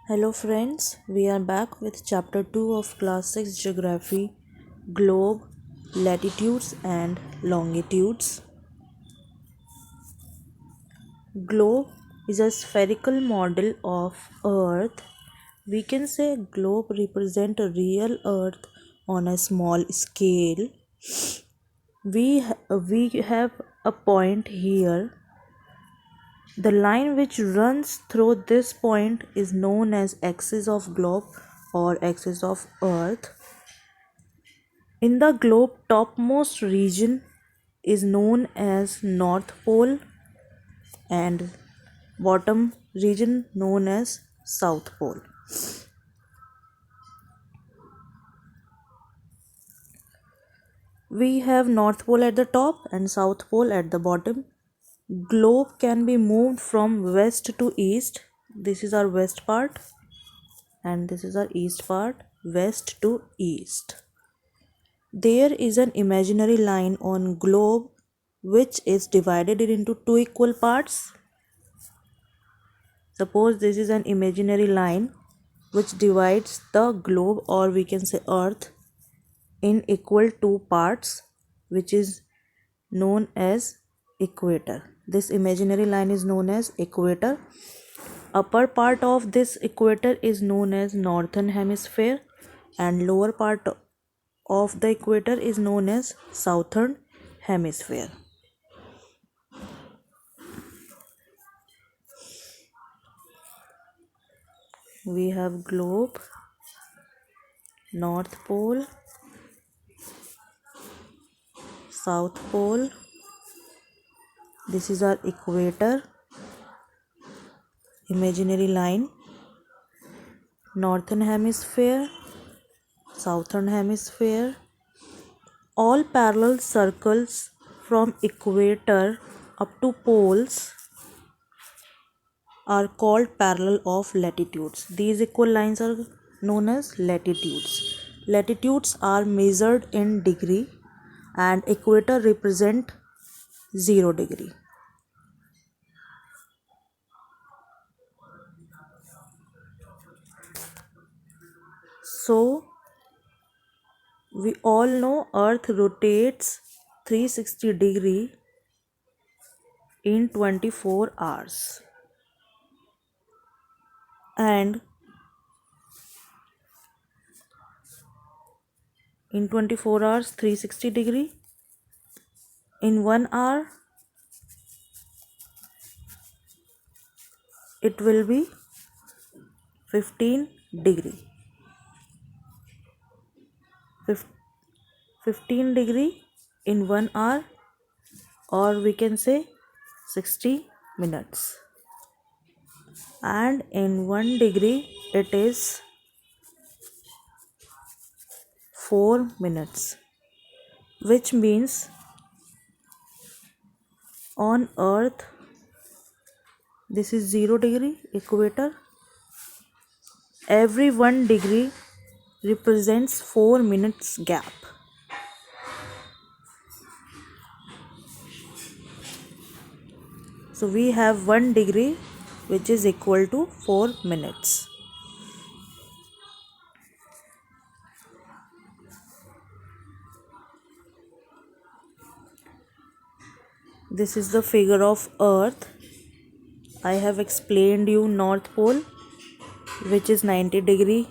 Hello friends, we are back with chapter 2 of class 6 geography, globe, latitudes and longitudes. Globe is a spherical model of earth. We can say globe represent a real earth on a small scale. We have a point here. The line which runs through this point is known as axis of globe or axis of earth. In the globe, topmost region is known as North Pole and bottom region known as South Pole. We have North Pole at the top and South Pole at the bottom. Globe can be moved from west to east. This is our west part and this is our east part, west to east. There is an imaginary line on globe which is divided into two equal parts. Suppose this is an imaginary line which divides the globe, or we can say earth, in equal two parts, which is known as equator. This imaginary line is known as equator. Upper part of this equator is known as northern hemisphere and lower part of the equator is known as southern hemisphere. We have globe, North Pole, South Pole. This is our equator, imaginary line, northern hemisphere, southern hemisphere. All parallel circles from equator up to poles are called parallel of latitudes. These equal lines are known as latitudes. Latitudes are measured in degree and equator represent 0 degree. So we all know earth rotates 360 degree in 24 hours and in 24 hours 360 degree, in 1 hour it will be 15 degree. 15 degree in 1 hour, or we can say 60 minutes, and in 1 degree it is 4 minutes, which means on earth this is 0 degree equator. Every 1 degree represents 4 minutes gap. So we have 1 degree which is equal to 4 minutes. This is the figure of earth. I have explained you North Pole, which is 90 degree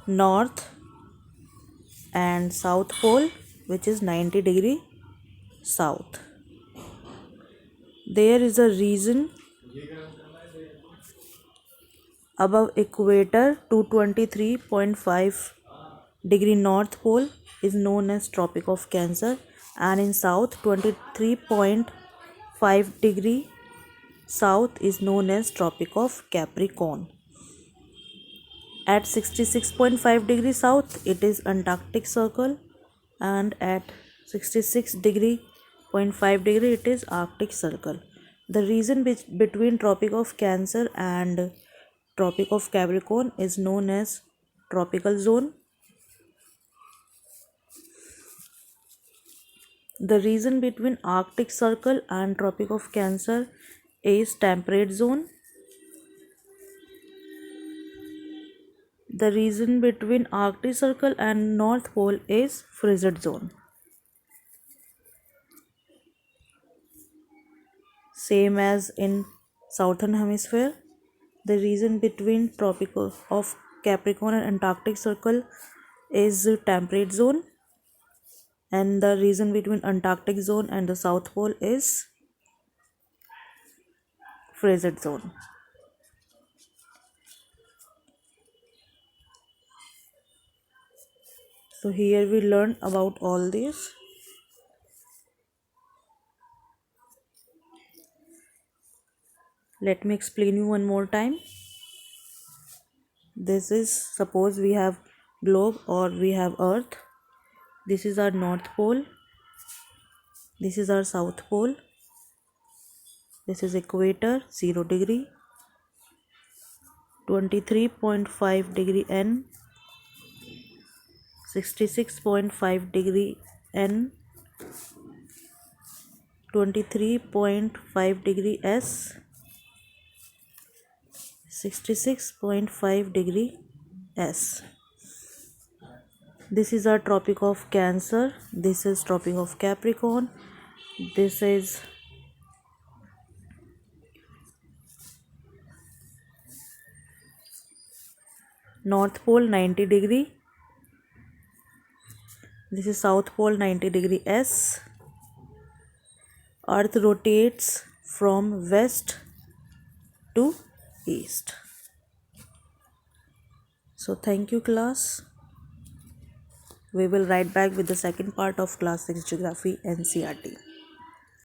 north, and South Pole, which is 90 degree south. There is a region above equator 223.5 degree North Pole is known as Tropic of Cancer, and in south 23.5 degree south is known as Tropic of Capricorn. At 66.5 degree south it is Antarctic Circle, and at 66 degree 0.5 degree it is Arctic Circle. The region between Tropic of Cancer and Tropic of Capricorn is known as tropical zone. The region between Arctic Circle and Tropic of Cancer is temperate zone. The region between Arctic Circle and North Pole is frigid zone. Same as in Southern Hemisphere, the region between tropical of Capricorn and Antarctic Circle is temperate zone, and the region between Antarctic zone and the South Pole is frigid zone. So here we learn about all this. Let me explain you one more time. This is, suppose we have globe or we have earth. This is our North Pole. This is our South Pole. This is equator, 0 degree, 23.5 degree N, 66.5 degree N, 23.5 degree S, 66.5 degree S. This is our Tropic of Cancer. This is Tropic of Capricorn. This is North Pole, 90 degree. This is South Pole, 90 degree S. Earth rotates from west to east. So thank you, class. We will write back with the second part of class 6 Geography NCERT.